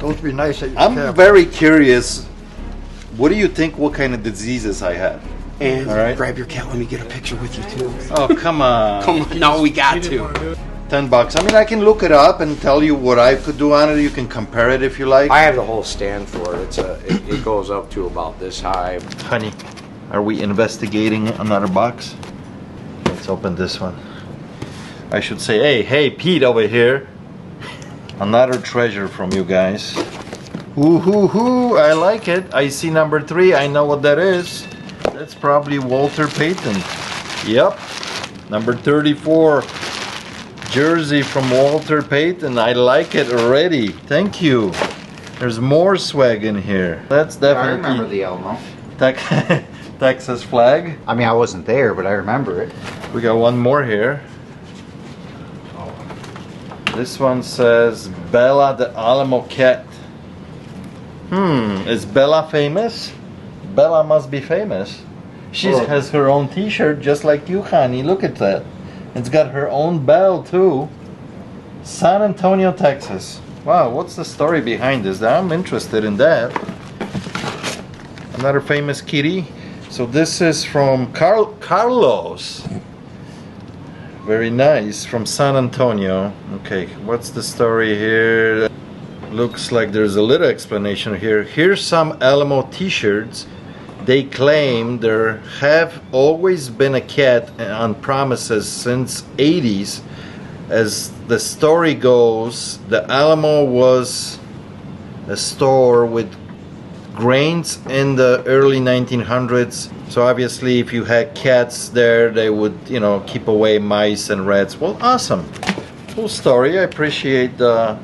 Supposed to be nice at your I'm cabin. very curious. What do you think? What kind of diseases I had? And all right, grab your cat. Let me get a picture with you too. Oh, come on. Come on. No, we got to. $10. I mean, I can look it up and tell you what I could do on it. You can compare it if you like. I have the whole stand for it. It goes up to about this high. Honey, are we investigating another box? Let's open this one. I should say, hey, Pete over here. Another treasure from you guys. Ooh, I like it. I see number 3. I know what that is. That's probably Walter Payton. Yep. Number 34. Jersey from Walter Payton. I like it already. Thank you. There's more swag in here. That's definitely. I remember the Alamo. Texas flag. I mean, I wasn't there, but I remember it. We got one more here. This one says Bella the Alamo cat. Is Bella famous? Bella must be famous. She has her own t-shirt just like you, honey. Look at that. It's got her own bell too. San Antonio, Texas. Wow, what's the story behind this? I'm interested in that. Another famous kitty. So this is from Carlos. Very nice, from San Antonio. Okay, what's the story here? Looks like there's a little explanation here. Here's some Alamo t-shirts. They claim there have always been a cat on premises since 80s. As the story goes, the Alamo was a store with grains in the early 1900s. So obviously if you had cats there, they would, keep away mice and rats. Well, awesome. Cool story. I appreciate the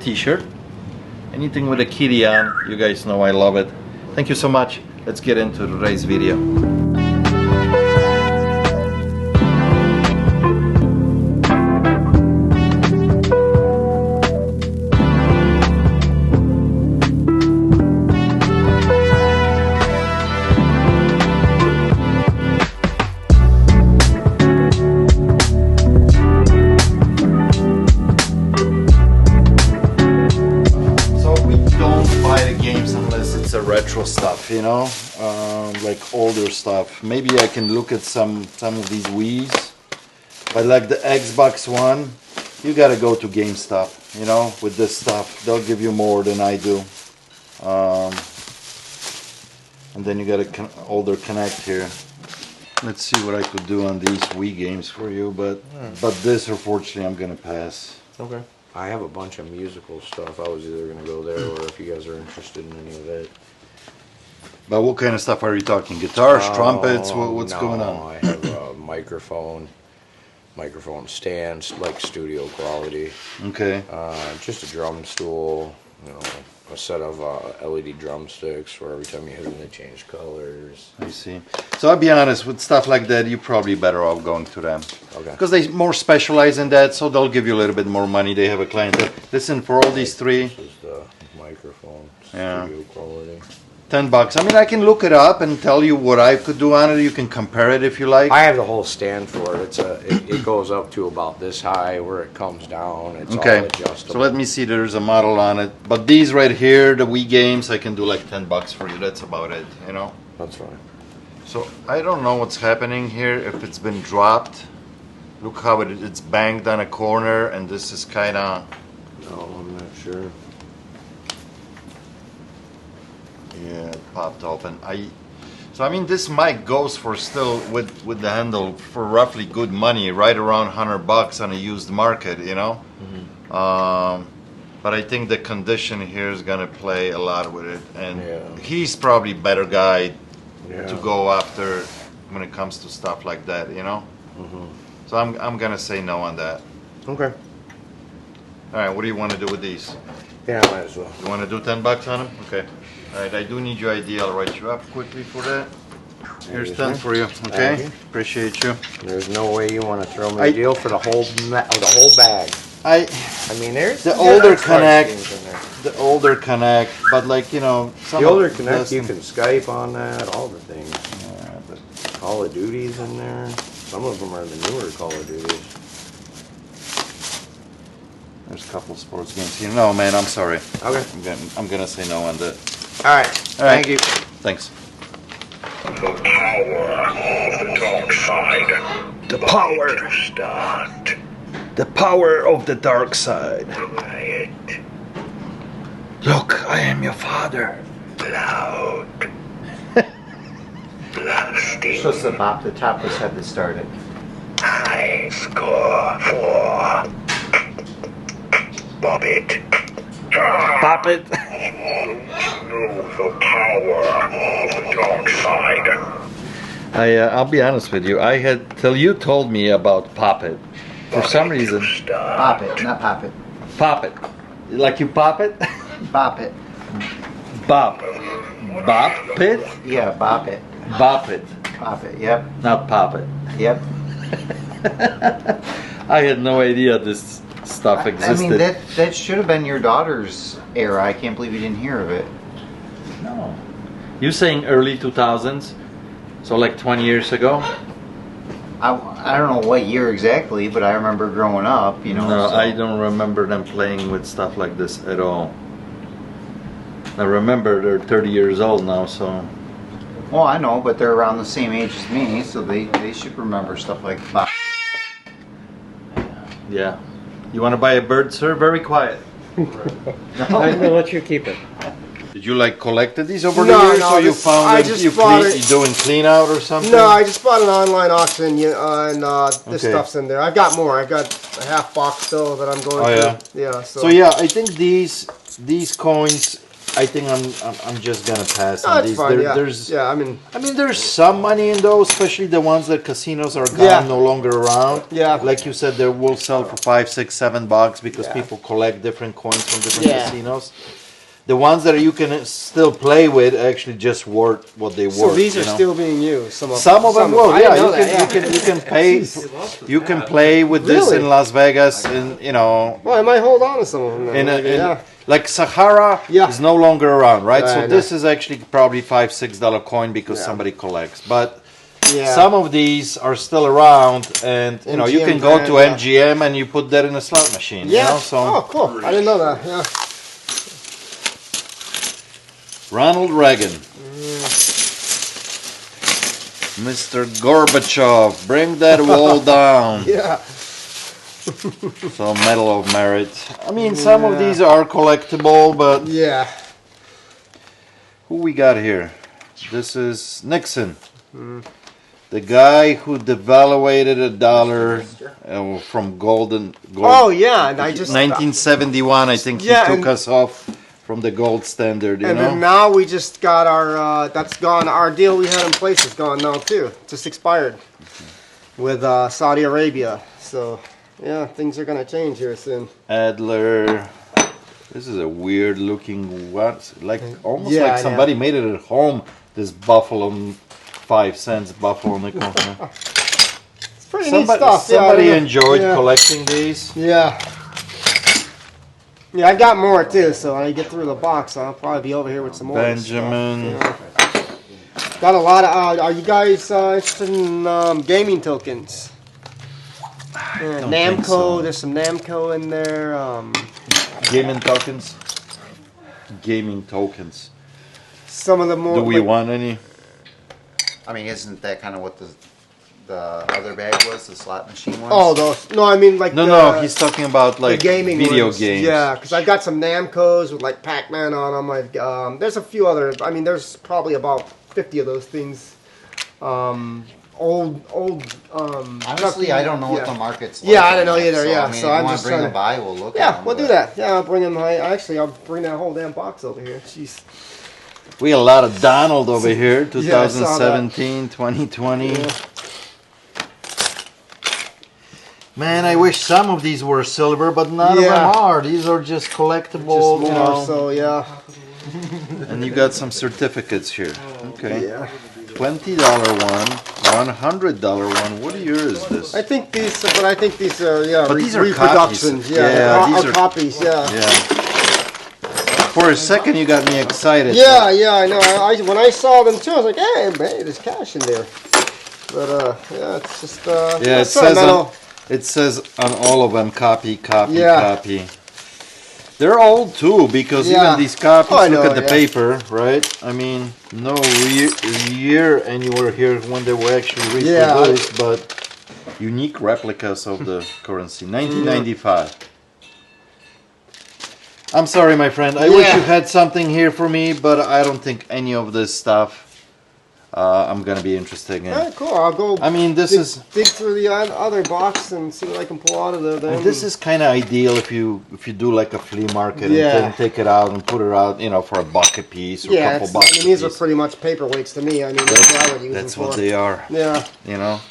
t-shirt. Anything with a kitty on, you guys know I love it. Thank you so much. Let's get into today's video. Retro stuff, like older stuff. Maybe I can look at some of these Wii's, but like the Xbox One, you gotta go to GameStop, with this stuff. They'll give you more than I do. And then you got an older Connect here. Let's see what I could do on these Wii games for you, but this, unfortunately, I'm gonna pass. Okay. I have a bunch of musical stuff. I was either gonna go there, or if you guys are interested in any of it. But what kind of stuff are you talking? Guitars, trumpets? What's going on? I have a microphone stands, like studio quality. Okay. Just a drum stool, a set of LED drumsticks where every time you hit them they change colors. I see. So I'll be honest, with stuff like that, you're probably better off going to them. Okay. Because they more specialize in that, so they'll give you a little bit more money. They have a clientele. Listen, for all these 3. This is the microphone, studio quality. $10. I mean, I can look it up and tell you what I could do on it. You can compare it if you like. I have the whole stand for it. It goes up to about this high. Where it comes down, it's all adjustable. So let me see. There's a model on it. But these right here, the Wii games, I can do like $10 for you. That's about it. That's fine. So I don't know what's happening here. If it's been dropped, look how it's banged on a corner, and this is kind of. No, I'm not sure. Yeah, it popped open. So I mean, this mic goes for still with the handle for roughly good money, right around $100 on a used market, But I think the condition here is gonna play a lot with it, and he's probably better guy to go after when it comes to stuff like that, So I'm gonna say no on that. Okay. All right, what do you want to do with these? Yeah, might as well. You want to do $10 on them? Okay. All right, I do need your ID. I'll write you up quickly for that. Here's 10 for you. Okay. Appreciate you. Appreciate you. There's no way you want to throw me a deal for the whole bag. I mean, there's the older Connect, but like some the older Connect, you can Skype on that, all the things. Yeah, but Call of Duty's in there. Some of them are the newer Call of Duties. There's a couple of sports games here. No, man, I'm sorry. Okay. I'm gonna say no on that. All right. Thank you. Thanks. The power of the dark side. The power. To start. The power of the dark side. Quiet. Look, I am your father. Loud. Blasting. Supposed to bop the top was had to start it. High score for Bop It. Bop It. Know the power of the dark side. I'll be honest with you. I had till you told me about Pop It. For some reason, Bop it, not pop it. Pop It. Like you pop it? Bop it. Bop. Bop it? Yeah, bop it. Bop it. Bop it, yep. Not pop it. Yep. I had no idea this stuff I existed. mean, that should have been your daughter's era. I can't believe you didn't hear of it. No. You saying early 2000s? So like 20 years ago? I don't know what year exactly, but I remember growing up, you know. No, so. I don't remember them playing with stuff like this at all. I remember they're 30 years old now, so... Well, I know, but they're around the same age as me, so they should remember stuff like bop. Yeah. You want to buy a bird, sir? Very quiet. I'm gonna let you keep it. Did you like collected these over the No, years, no, or you this- found I them? just You bought clean, it. you doing clean out or something? No, I just bought an online auction, and this Okay. stuff's in there. I've got more. I've got a half box still that I'm going Oh, through. yeah? Yeah. So, So yeah, I think these coins. I think I'm just gonna pass No, on it's these. fine. Yeah. There's Yeah. I mean, there's some money in those, especially the ones that casinos are gone, Yeah. no longer around. Yeah. Like you said, they will sell for $5, $6, $7 because Yeah. people collect different coins from different Yeah. casinos. The ones that you can still play with actually just worth what they so worth. these you are know? still being used. Some Some of them will, I yeah. didn't know You that, can you can pay. You can play with this Really? in Las Vegas, and you know, Well, I might hold on to some of them. Then. Maybe, yeah. like Sahara Yeah. is no longer around, right? Right, So I this is actually probably $5, $6 coin because Yeah. somebody collects. But Yeah. some of these are still around, and you know you MGM can go to brand, yeah. MGM and you put that in a slot machine. Yeah. You know? So Oh, cool. I didn't know that. Yeah. Ronald Reagan, Mr. Gorbachev, bring that wall down. Yeah. So Medal of Merit. I mean, some of these are collectible, but Yeah. who we got here? This is Nixon, the guy who devaluated a dollar from gold. Oh yeah, and I just 1971, I think Yeah, he took and- us off from the gold standard. You And know. then now we just got our, that's gone, our deal we had in place is gone now too. Just expired with Saudi Arabia. So, yeah, things are going to change here soon. Adler. This is a weird looking what? Like almost Yeah, like yeah. somebody made it at home. This buffalo, 5 cents buffalo nickel. It's pretty neat Somebody, stuff. somebody yeah, enjoyed yeah. collecting these. Yeah. Yeah, I got more too, so when I get through the box, I'll probably be over here with some more. Benjamin. Stuff, yeah. Got a lot of, are you guys interested in gaming tokens? don't Namco, think so. there's some Namco in there. Gaming tokens. Gaming tokens. Some of the more. Do we like- want any? I mean, isn't that kind of what the other bag was, the slot machine ones? Oh, those. No, I mean like No, the, no. He's talking about the like gaming video ones. games. Yeah, because I've got some Namcos with like Pac-Man on them. I've there's a few other. I mean, there's probably about 50 of those things. Old. Honestly, I don't know what yeah. the market's Yeah, like I don't know right now, either, So, yeah, I mean, so if I'm you want just to bring trying them by, we'll look at Yeah, them. we'll do but- that. Yeah, I'll bring them. I'll bring that whole damn box over here. Jeez. We got a lot of Donald over here. Yeah, I saw that. 2017, 2020. Yeah. Man, I wish some of these were silver, but none of Yeah. them are. These are just collectible, Just you more. know. So yeah. And you got some certificates here. Okay. Yeah. $20 one, $100 one. What year is this? I think these, but I think these are But these are reproductions. copies. Yeah, Yeah, these are are- copies. Yeah. Yeah. For a second, you got me excited. Yeah, yeah, I know. When I saw them too, I was like, hey, man, there's cash in there. But yeah, it's just Yeah, it it's sentimental. says on all of them, copy, Yeah. copy. They're old too, because Yeah. even these copies, Oh, I look know, at the yeah. paper, right? I mean, no year anywhere here when they were actually Yeah, reproduced, but unique replicas of the currency. 1995. I'm sorry, my friend. I wish Yeah. you had something here for me, but I don't think any of this stuff I'm gonna be interested in. Alright, cool. I'll go. I mean, this dig, is dig through the other box and see what I can pull out of there. Then. this is kind of ideal if you do like a flea market Yeah. and take it out and put it out, you know, for $1 a piece or a Yeah, couple it's, bucks. I mean, a these are piece. pretty much paperweights to me. I mean, that's what I would use That's them what for. they are. Yeah. You know.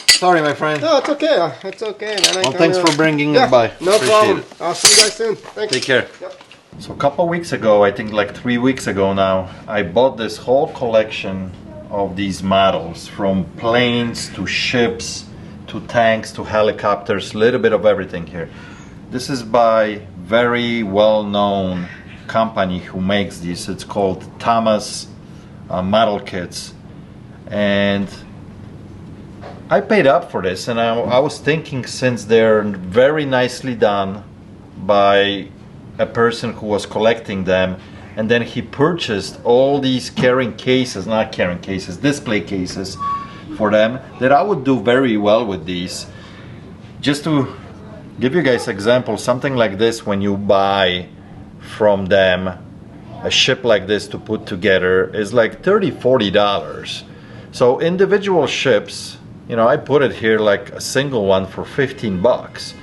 Sorry, my friend. No, it's okay. It's okay. Man. Well, thanks for bringing it by. No Appreciate problem. it. I'll see you guys soon. Thanks. Take care. Yep. So a couple weeks ago, I think like 3 weeks ago now, I bought this whole collection of these models, from planes to ships to tanks to helicopters, a little bit of everything here. This is by very well-known company who makes these. It's called Thomas Model Kits, and I paid up for this, and I was thinking, since they're very nicely done by a person who was collecting them, and then he purchased all these display cases for them, that I would do very well with these. Just to give you guys example, something like this, when you buy from them a ship like this to put together, is like $30-40. So individual ships, you know, I put it here like a single one for $15.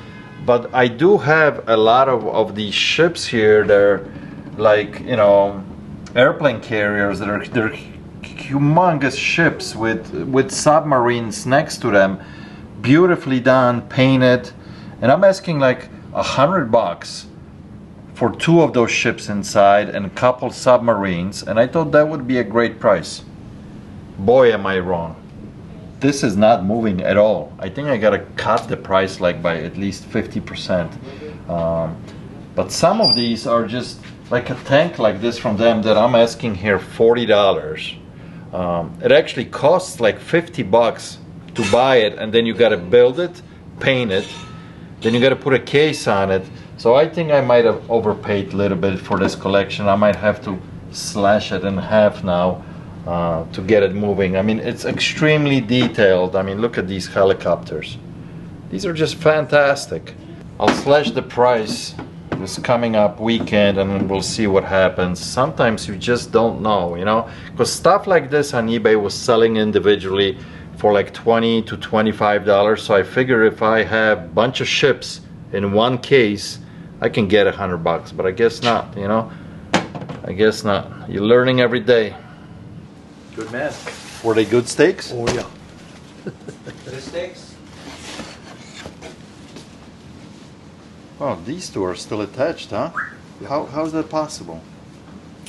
But I do have a lot of these ships here. They're like, you know, airplane carriers. They're humongous ships with submarines next to them, beautifully done, painted. And I'm asking like $100 for 2 of those ships inside and a couple submarines. And I thought that would be a great price. Boy, am I wrong. This is not moving at all. I think I gotta cut the price like by at least 50%. But some of these are just like a tank like this from them that I'm asking here $40. It actually costs like $50 to buy it, and then you gotta build it, paint it, then you gotta put a case on it. So I think I might have overpaid a little bit for this collection. I might have to slash it in half now. To get it moving. I mean, it's extremely detailed. I mean, look at these helicopters. These are just fantastic. I'll slash the price this coming up weekend, and we'll see what happens. Sometimes you just don't know, you know, because stuff like this on eBay was selling individually for like $20 to $25. So I figure if I have a bunch of ships in one case, I can get $100. But I guess not, you know. I guess not. You're learning every day. Good man. Were they good steaks? Oh, yeah. The steaks? Oh, these 2 are still attached, huh? How's that possible?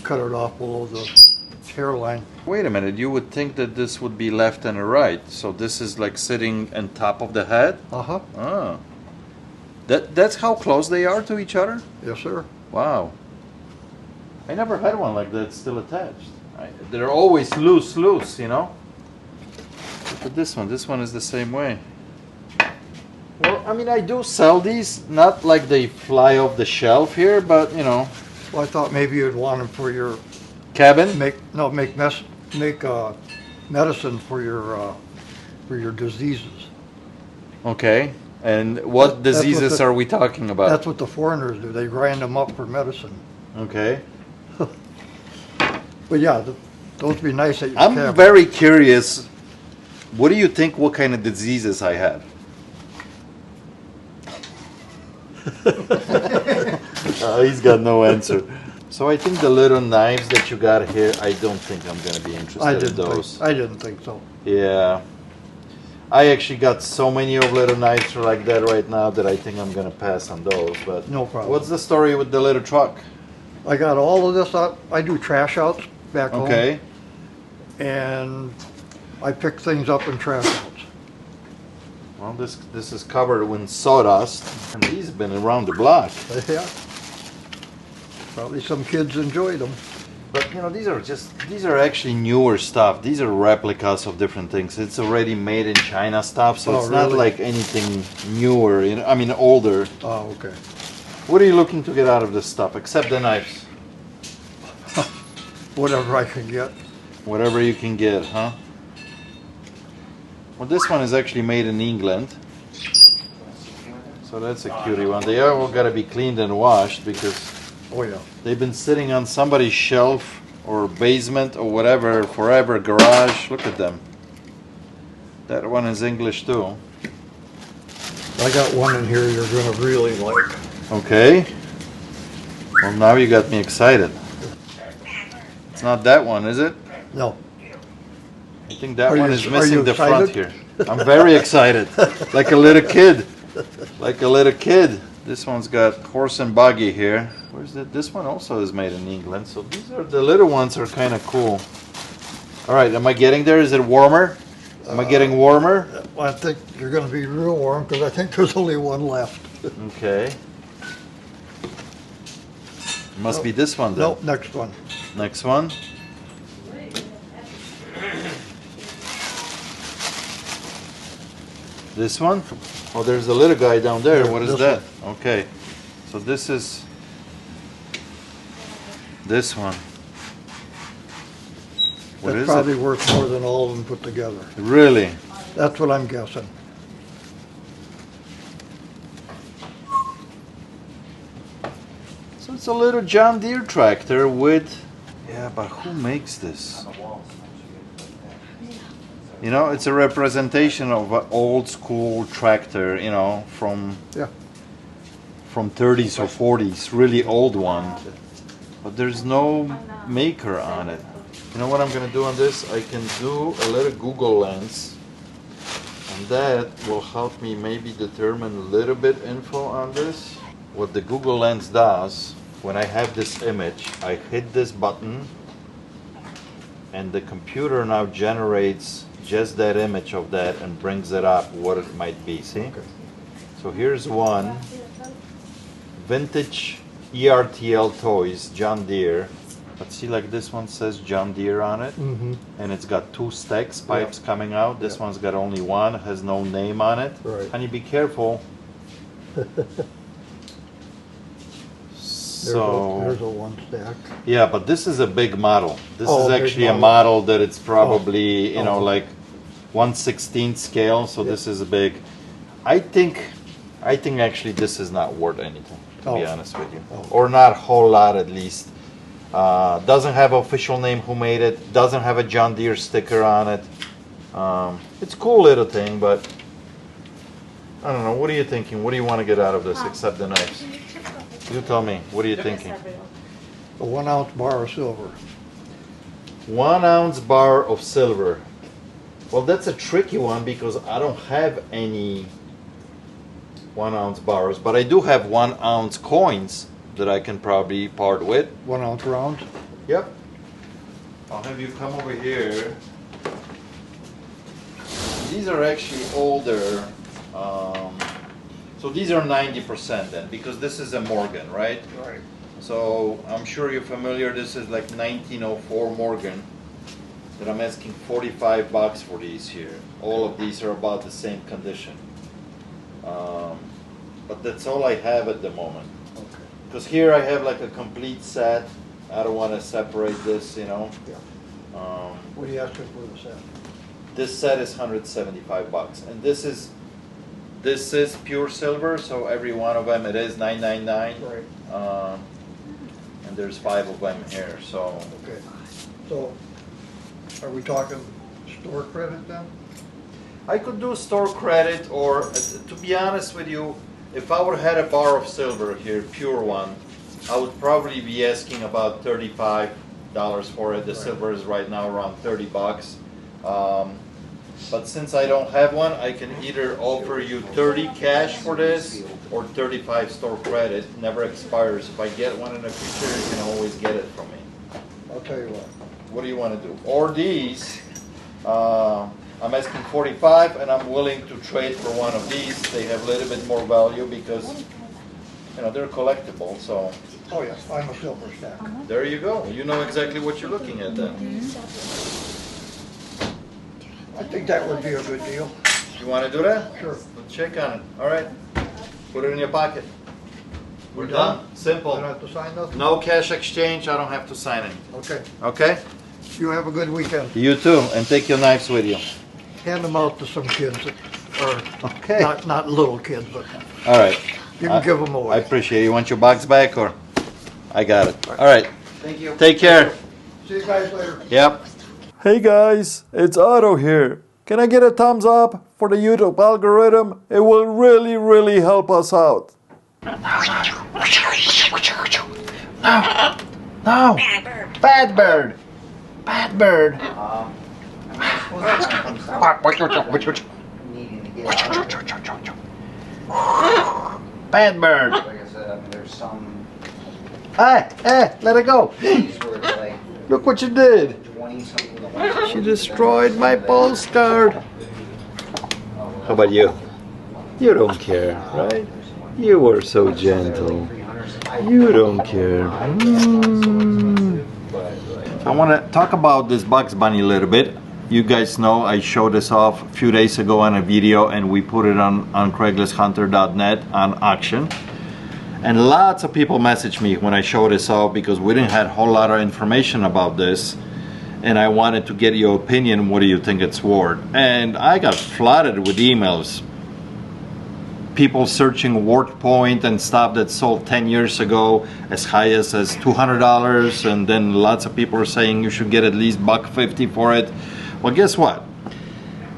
Cut it off below the hairline. Wait a minute, you would think that this would be left and right. So this is like sitting on top of the head? Uh-huh. Ah. That's how close they are to each other? Yes, sir. Wow. I never had one like that still attached. They're always loose, you know? Look at this one. This one is the same way. Well, I mean, I do sell these, not like they fly off the shelf here, but, you know. Well, I thought maybe you'd want them for your Cabin? make medicine for your diseases. Okay. And what That's what diseases are we talking about? That's what the foreigners do. They grind them up for medicine. Okay. But yeah, those would be nice at your I'm cabin. very curious. What do you think, what kind of diseases I have? He's got no answer. So I think the little knives that you got here, I don't think I'm going to be interested in those. I didn't think so. Yeah. I actually got so many of little knives like that right now that I think I'm going to pass on those. But No problem. what's the story with the little truck? I got all of this up. I do trash outs back home. Okay. And I pick things up in trash outs. Well, this is covered in sawdust, and these have been around the block. Yeah. Probably some kids enjoy them. But you know, these are actually newer stuff. These are replicas of different things. It's already made in China stuff, so Oh, it's not really? like anything newer. You know, I mean older. Oh, okay. What are you looking to get out of this stuff, except the knives? Whatever I can get. Whatever you can get, huh? Well, this one is actually made in England. So that's a cutie one. They all got to be cleaned and washed because Oh yeah. they've been sitting on somebody's shelf or basement or whatever forever, garage. Look at them. That one is English too. I got one in here you're gonna really like. Okay. Well, now you got me excited. It's not that one, is it? No. I think that Are one you- is are missing you the front excited? here. I'm very excited. Like a little kid. Like a little kid. This one's got horse and buggy here. Where's it? This one also is made in England. So these are the little ones are kind of cool. All right, am I getting there? Is it warmer? Am I getting warmer? I think you're gonna be real warm because I think there's only one left. Okay. Must be this one then. Nope, next one. Next one. This one? Oh, there's a little guy down there. Yeah, What is this that? Okay. So this is this one. What That's is probably it? worth more than all of them put together. Really? That's what I'm guessing. So it's a little John Deere tractor with... Yeah, but who makes this? You know, it's a representation of an old school tractor, you know, from Yeah. from 30s or 40s, really old one. But there's no maker on it. You know what I'm gonna do on this? I can do a little Google lens, and that will help me maybe determine a little bit info on this. What the Google lens does, when I have this image, I hit this button, and the computer now generates just that image of that and brings it up what it might be. See? So here's one. Vintage ERTL toys, John Deere. But see, like this one says John Deere on it, and it's got two stacks, pipes coming out. This one's got only one, has no name on it. Right. Honey, be careful. There's So, a one stack. yeah, but this is a big model. This Oh, is big actually a model. model that it's probably, you know, Oh. like 1/16 scale, so this is a big. I think actually this is not worth anything, to be Oh. honest with you. Oh. Or not a whole lot at least. Doesn't have official name who made it, doesn't have a John Deere sticker on it. It's a cool little thing, but I don't know, what are you thinking? What do you want to get out of this except the knives? You tell me, what are you thinking? A 1 ounce bar of silver. 1 ounce bar of silver. Well, that's a tricky one because I don't have any 1 ounce bars, but I do have 1 ounce coins that I can probably part with. 1 ounce rounds. Yep. I'll have you come over here. These are actually older. So these are 90% then, because this is a Morgan, right? Right. So I'm sure you're familiar. This is like 1904 Morgan. That I'm asking $45 for these here. All of these are about the same condition. But that's all I have at the moment. Okay. Because here I have like a complete set. I don't want to separate this, you know. Yeah. Um, What are you asking for the set? this set is $175, and this is pure silver. So every one of them it is $999. Right. And there's 5 of them here. So Okay. So, are we talking store credit then? I could do store credit, or to be honest with you, if I would have had a bar of silver here, pure one, I would probably be asking about $35 for it. The Right. silver is right now around $30. But since I don't have one, I can either offer you 30 cash for this or 35 store credit. Never expires. If I get one in the future, you can always get it from me. I'll tell you what. What do you want to do? Or these, I'm asking 45, and I'm willing to trade for one of these. They have a little bit more value because, you know, they're collectible. So Oh yes, I'm a silver stack. there you go. You know exactly what you're looking at then. I think that would be a good deal. You want to do that? Sure. Let's check on it. All right. Put it in your pocket. We're done. Simple. I don't have to sign nothing? No cash exchange. I don't have to sign anything. Okay. Okay? You have a good weekend. You too. And take your knives with you. Hand them out to some kids, or Okay. not little kids, but All right. you can give them I away. appreciate it. You want your box back or? I got it. All right. Thank you. Take care. See you guys later. Yep. Hey guys, it's Otto here. Can I get a thumbs up for the YouTube algorithm? It will really, really help us out. No. Bad bird. Bad bird. Needing to get out. Bad bird. Like I said, I mean, there's some Hey, let it go. things where it's like Look what you did. 20 something. She destroyed my postcard. How about you? You don't care, right? You were so gentle. You don't care. I want to talk about this Bugs Bunny a little bit. You guys know I showed this off a few days ago on a video, and we put it on CraigslistHunter.net on auction. And lots of people messaged me when I showed this off because we didn't have a whole lot of information about this. And I wanted to get your opinion. What do you think it's worth? And I got flooded with emails. People searching worth point and stuff that sold 10 years ago as high as $200, and then lots of people are saying you should get at least $150 for it. Well, guess what?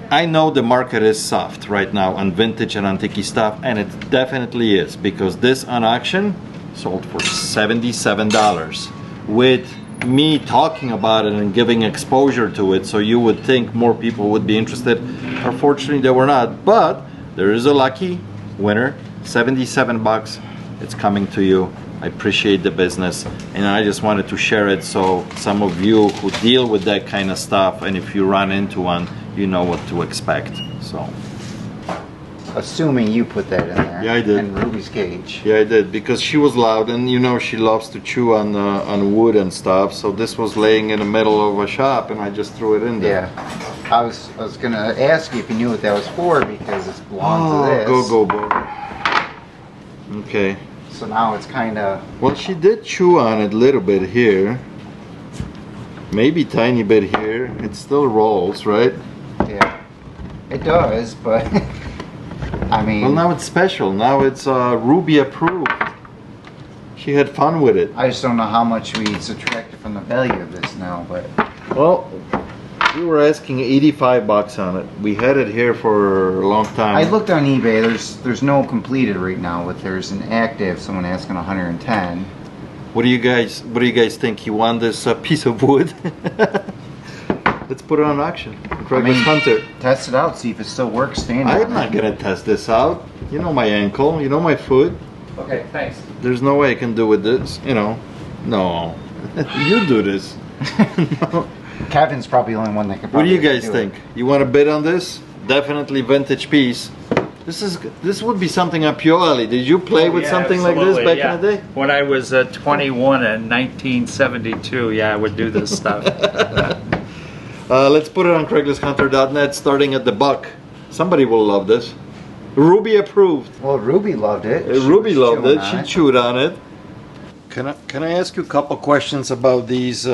I know the market is soft right now on vintage and antique stuff, and it definitely is, because this on auction sold for $77 with me talking about it and giving exposure to it, so you would think more people would be interested. Unfortunately, they were not, but there is a lucky winner. 77 bucks. It's coming to you. I appreciate the business, and I just wanted to share it so some of you who deal with that kind of stuff, and if you run into one, you know what to expect. So Assuming you put that in there. Yeah, I did. And Ruby's cage. yeah, I did, because she was loud, and you know she loves to chew on wood and stuff, so this was laying in the middle of a shop and I just threw it in there. Yeah. I was gonna ask you if you knew what that was for, because it belongs to this. Go boy. Okay. So now it's kinda Well, she did chew on it a little bit here. Maybe tiny bit here. It still rolls, right? yeah. It does, but I mean Well, now it's special. Now it's Ruby approved. She had fun with it. I just don't know how much we subtracted from the value of this now, but Well, we were asking 85 bucks on it. We had it here for a long time. I looked on eBay. There's no completed right now, but there's an active. Someone asking 110. What do you guys think? You want this piece of wood? Let's put it on auction. Craigslist Hunter. Test it out. See if it still works. Standing. I'm not gonna test this out. You know my ankle. You know my foot. Okay, thanks. There's no way I can do with this. You know. No. You do this. No. Kevin's probably the only one that could. What do you probably guys do think? it. You want to bid on this? Definitely vintage piece. This would be something up your alley. Did you play with Yeah, something like this absolutely, back yeah. in the day? When I was 21 in 1972, yeah, I would do this stuff. Let's put it on CraigslistHunter.net, starting at the buck. Somebody will love this. Ruby approved. Well, Ruby loved it. She Ruby was loved chewing it. on She chewed on it. Can I ask you a couple questions about these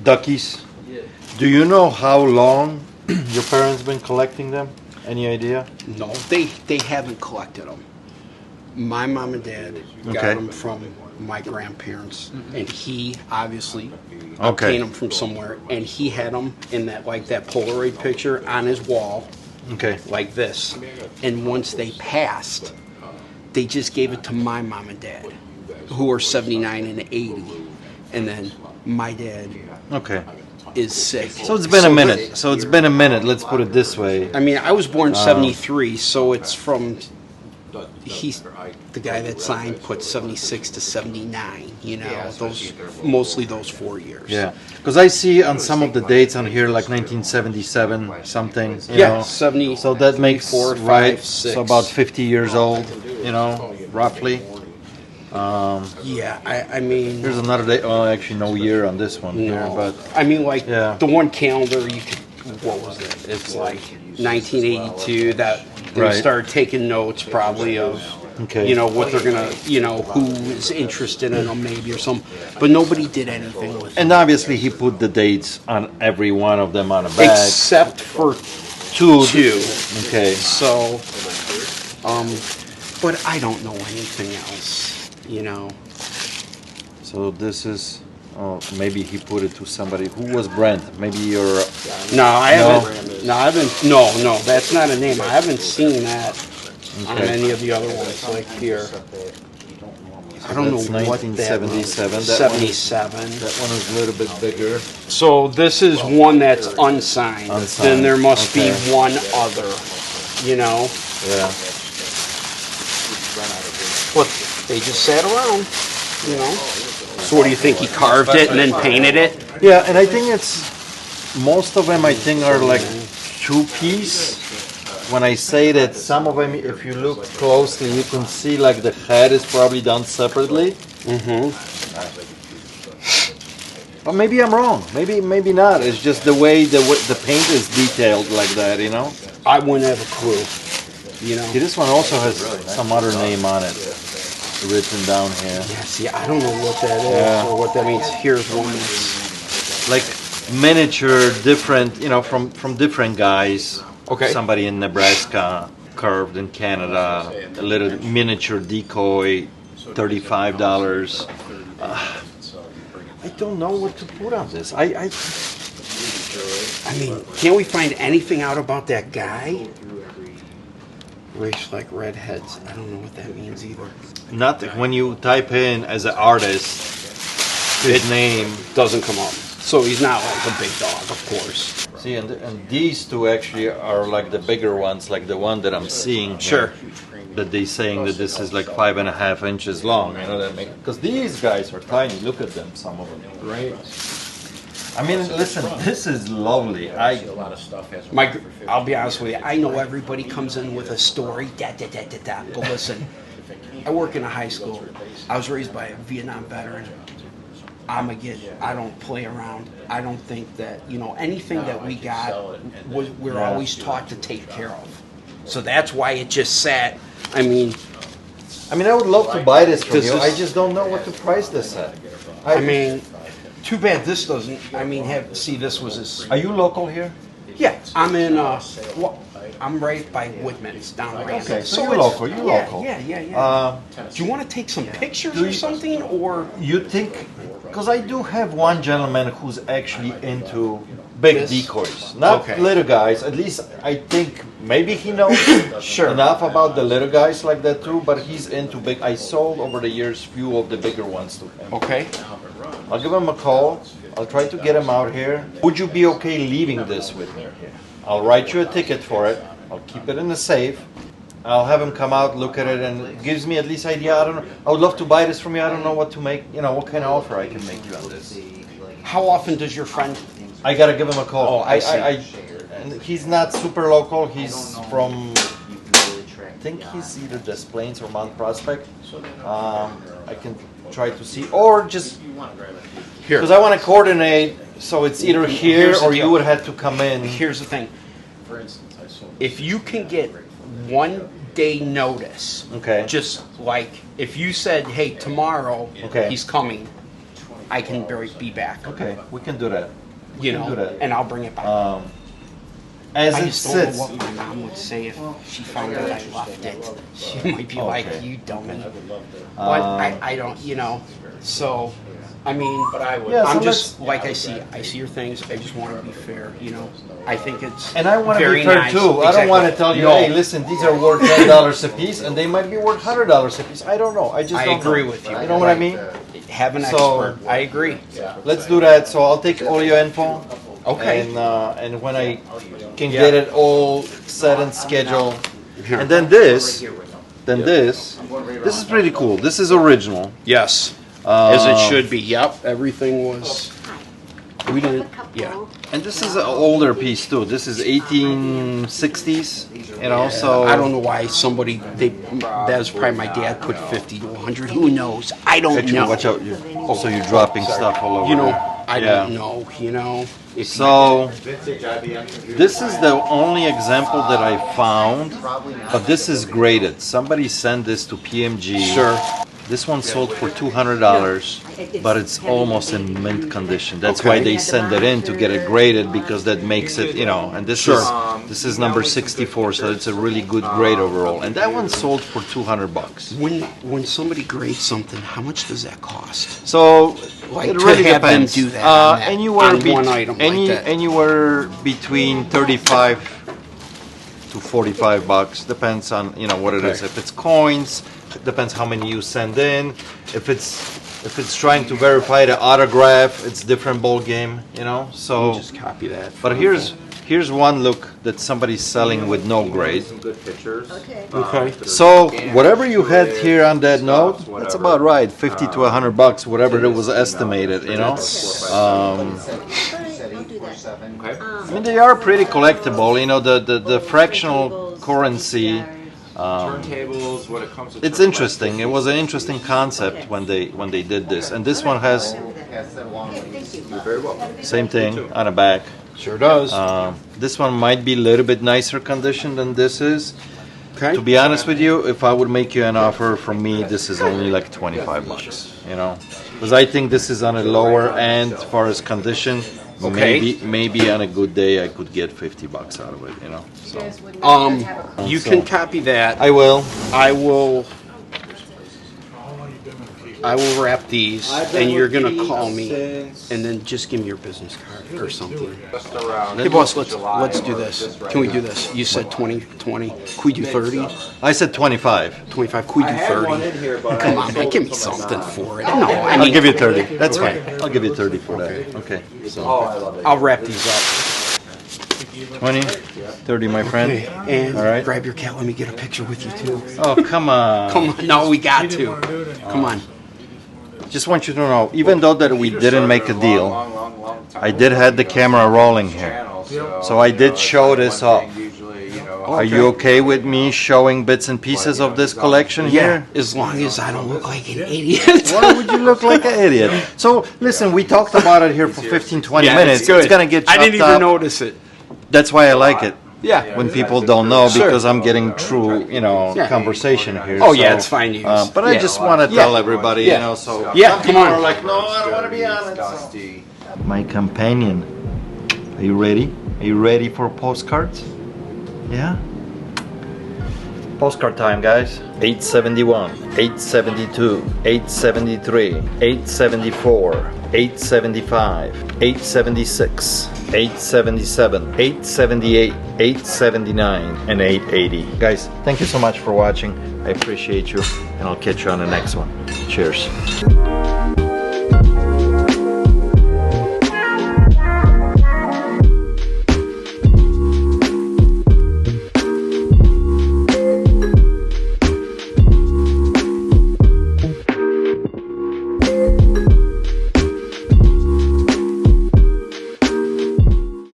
duckies? Yeah. Do you know how long your parents been collecting them? Any idea? No, they haven't collected them. My mom and dad got Okay. them from my grandparents, and he obviously Okay. obtained them from somewhere, and he had them in that Polaroid picture on his wall, Okay. like this. And once they passed, they just gave it to my mom and dad, who are 79 and 80, and then my dad Okay. is sick. So it's been a minute. So it's been a minute. Let's put it this way. I mean, I was born 73, so it's from. He's the guy that signed put 76 to 79. You know, mostly those 4 years. Yeah. Because I see on some of the dates on here like 1977 something. You Yeah, know. 70. So that makes 4, 5, right. 6. So about 50 years old. You know, roughly. Yeah, I mean. Here's another date. Oh, actually, no year on this one here, No, but I mean, like Yeah. the one calendar you could. What was it? It's like 1982 that they Right. started taking notes, probably of Okay. You know, what they're gonna, you know, who is interested in them maybe or something. But nobody did anything with them. And obviously he put the dates on every one of them on a bag. Except for two. Okay. So, but I don't know anything else, you know. So this is, oh, maybe he put it to somebody. Who was Brent? Maybe you're... No, I haven't. No, I haven't. No, that's not a name. I haven't seen that on any of the other ones, like here. I don't That's know what that 1977. was. That 77. That one is a little bit bigger. So this is one that's unsigned. Unsigned. Then there must Okay. be one other, you know. Yeah. But they just sat around, you know. So what do you think? He carved it and then painted it? Yeah, and I think it's, most of them I think are like two-piece. When I say that some of them, if you look closely, you can see like the head is probably done separately. But maybe I'm wrong. Maybe not. It's just the way the paint is detailed like that, you know? I wouldn't have a clue, you know. See, this one also has some other name on it written down here. Yeah, see, I don't know what that is Yeah. or what that means. Here's one that's... Like miniature, different, you know, from different guys. Okay. Somebody in Nebraska, carved in Canada, a little miniature decoy, $35. I don't know what to put on this. I mean, can't we find anything out about that guy? Race like redheads. I don't know what that means either. not when you type in as an artist his name. Doesn't come up. So he's not like a big dog, of course. See, and these two actually are like the bigger ones, like the one that I'm seeing here. Sure. That they saying that this is like 5.5 inches long. You know that make, because these guys are tiny. Look at them, some of them. Right. I mean, listen, this is lovely. I'll be honest with you. I know everybody comes in with a story. But listen, I work in a high school. I was raised by a Vietnam veteran. I don't play around. I don't think that, you know, anything that we got, we're always taught to take care of. So that's why it just sat. I mean, I would love to buy this from This you. is- I just don't know what to price this at. I mean, too bad this doesn't. I mean, see, this was his. Are you local here? Yeah, I'm in. I'm right by Whitman's down the road. Okay, so you're local. You're local. Yeah. Do you want to take some pictures or something, or You think? Because I do have one gentleman who's actually into big This? decoys, not Okay. little guys. At least I think maybe he knows Sure. enough about the little guys like that too. But he's into big. I sold over the years few of the bigger ones to him. okay? I'll give him a call. I'll try to get him out here. Would you be okay leaving this with me? I'll write you a ticket for it. I'll keep it in the safe. I'll have him come out, look at it, and it gives me at least idea. I don't know. I would love to buy this from you. I don't know what to make. You know, what kind of offer I can make you on this. How often does your friend? I gotta give him a call. Oh, I see. And he's not super local. He's from, I think he's either Des Plaines or Mount Prospect. I can try to see, or just Here. because I want to coordinate. So it's either here Here's the or deal. you would have to come in. Here's the thing. If you can get 1 day notice, Okay. just like if you said, "Hey, tomorrow Okay. he's coming," I can be back. Okay, we can do that. We You can know, do that. and I'll bring it back. As I it just don't know sits. what my mom would say if she found out I left it. She might be like, Okay. "You dummy." But I don't, you know. So, I mean, Yeah, so I'm let's- just like I see your things. I just want to be fair, you know. I think it's And I want to very be fair nice. too. I don't want to Exactly. tell you, No. hey, listen, these are worth $10 a piece, and they might be worth $100 a piece. I don't know. I just I don't agree know. with you. You know what I mean? Have an So- expert. I agree. Let's do that. So I'll take all your info. Okay. And when I can get it all set and scheduled, and then this is pretty cool. This is original. Yes, as it should be. Yep, everything was. We didn't. Yeah. And this is an older piece too. This is 1860s, and also I don't know why somebody that was probably my dad put 50 to 100. Who knows? I don't know. Watch out! So you're dropping stuff all over. You know, there. I Yeah. don't know. You know. So this is the only example that I found, but this is graded. Somebody sent this to PMG. Sure. This one sold for $200, but it's almost in mint condition. That's why they send it in to get it graded, because that makes it, you know. And this is number 64, so it's a really good grade overall. And that one sold for $200. When somebody grades something, how much does that cost? So Like it to really have them depends. do that on that- Anywhere, on one item like that. anywhere between 35 to 45 bucks, depends on, you know, what it is. Okay. If it's coins, it depends how many you send in. If it's trying to verify the autograph, it's different ball game, you know. So Just copy that. but here's one look that somebody's selling with no grade. Okay. So whatever you had here on that note, that's about right, 50 to 100 bucks, whatever it was estimated, you know. I mean, they are pretty collectible, you know. The fractional currency. Turntables, what it comes with. It's interesting. It was an interesting concept when they did this, and this one has same thing on the back. Sure does. This one might be a little bit nicer condition than this is. Okay. To be honest with you, if I would make you an offer from me, this is only like 25 bucks, you know, because I think this is on a lower end as far as condition. Okay. Maybe on a good day I could get 50 bucks out of it, you know. So You can copy that. I will. I will wrap these, and you're gonna call me, and then just give me your business card or something. Just around. Hey boss, let's do this. Can we do this? You said 20. Could we do 30? I said 25. 25. Could we do 30? Come on, man, give me something for it. No, I I'll mean, give you 30. That's fine. I'll give you 30 for that. Okay. So I'll wrap these up. 20, 30, my friend. Okay, and All right. grab your cat. Let me get a picture with you too. Oh, come on. Come on, no, we got to. Come on. Just want you to know, even though that we didn't make a deal, I did have the camera rolling here. So I did show this off. Are you okay with me showing bits and pieces of this collection Yeah, here? as long as I don't look like an idiot. Why would you look like an idiot? So listen, we talked about it here for 15, 20 minutes. It's going to get chopped I didn't even up. notice it. That's why I like it. Yeah. When people don't know, Sure. because I'm getting true, you know, Yeah. conversation here. Oh, yeah, it's fine use. But I Yeah. just want to Yeah. tell everybody, Yeah. you know, so Yeah, some come people on. are like, no, I don't want to be on it. So. My companion, are you ready? Are you ready for postcards? Yeah? Postcard time, guys. 871, 872, 873, 874, 875, 876, 877, 878, 879, and 880. Guys, thank you so much for watching. I appreciate you, and I'll catch you on the next one. Cheers.